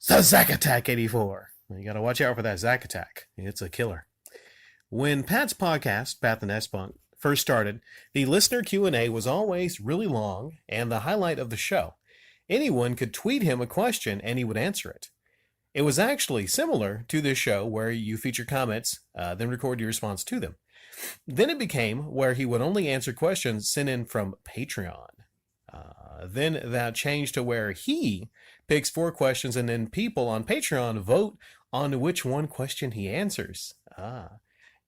The Zack Attack 84. You gotta watch out for that Zack Attack. It's a killer. When Pat's podcast, Pat the Nest Punk, first started, the listener Q&A was always really long and the highlight of the show. Anyone could tweet him a question and he would answer it. It was actually similar to this show where you feature comments, then record your response to them. Then it became where he would only answer questions sent in from Patreon. Then that changed to where he picks 4 questions and then people on Patreon vote on which one question he answers.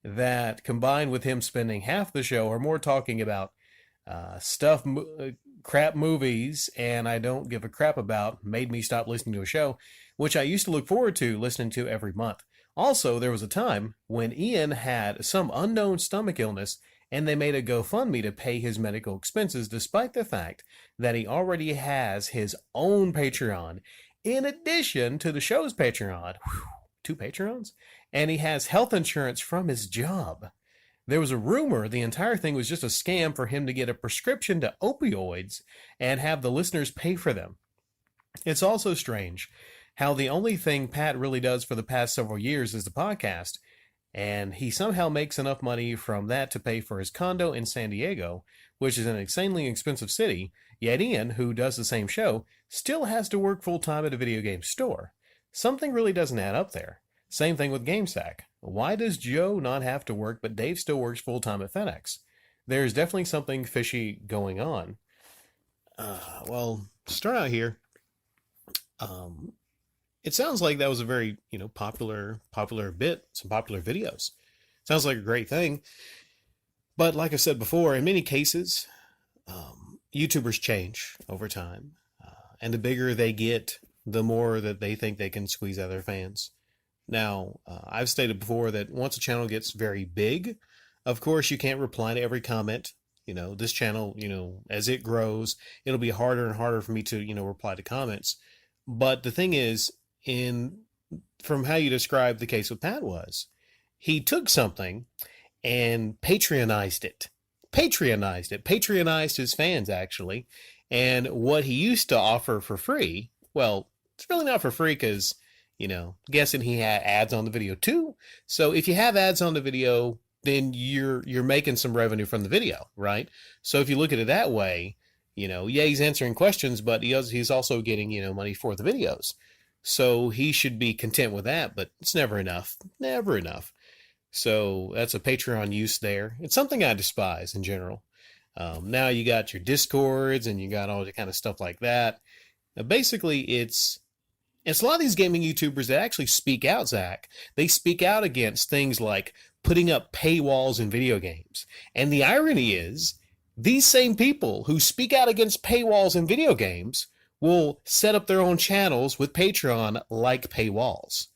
That combined with him spending half the show or more talking about crap movies and I don't give a crap about made me stop listening to a show, which I used to look forward to listening to every month. Also, there was a time when Ian had some unknown stomach illness and they made a GoFundMe to pay his medical expenses despite the fact that he already has his own Patreon in addition to the show's Patreon. 2 Patreons? And he has health insurance from his job. There was a rumor the entire thing was just a scam for him to get a prescription to opioids and have the listeners pay for them. It's also strange how the only thing Pat really does for the past several years is the podcast, and he somehow makes enough money from that to pay for his condo in San Diego, which is an insanely expensive city, yet Ian, who does the same show, still has to work full-time at a video game store. Something really doesn't add up there. Same thing with GameSack. Why does Joe not have to work, but Dave still works full-time at FedEx? There's definitely something fishy going on. Well, to start out here, it sounds like that was a very, popular bit, some popular videos. Sounds like a great thing. But like I said before, in many cases, YouTubers change over time. And the bigger they get, the more that they think they can squeeze out of their fans. Now, I've stated before that once a channel gets very big, of course, you can't reply to every comment. This channel, as it grows, it'll be harder and harder for me to, reply to comments. But the thing is, from how you described the case with Pat was, he took something and patronized it. Patronized his fans, actually. And what he used to offer for free, well, it's really not for free because, guessing he had ads on the video too. So if you have ads on the video, then you're making some revenue from the video, right? So if you look at it that way, he's answering questions, but he's also getting, money for the videos. So he should be content with that, but it's never enough. Never enough. So that's a Patreon use there. It's something I despise in general. Now you got your Discords and you got all the kind of stuff like that. Now basically, it's a lot of these gaming YouTubers that actually speak out, Zach. They speak out against things like putting up paywalls in video games. And the irony is, these same people who speak out against paywalls in video games will set up their own channels with Patreon like paywalls.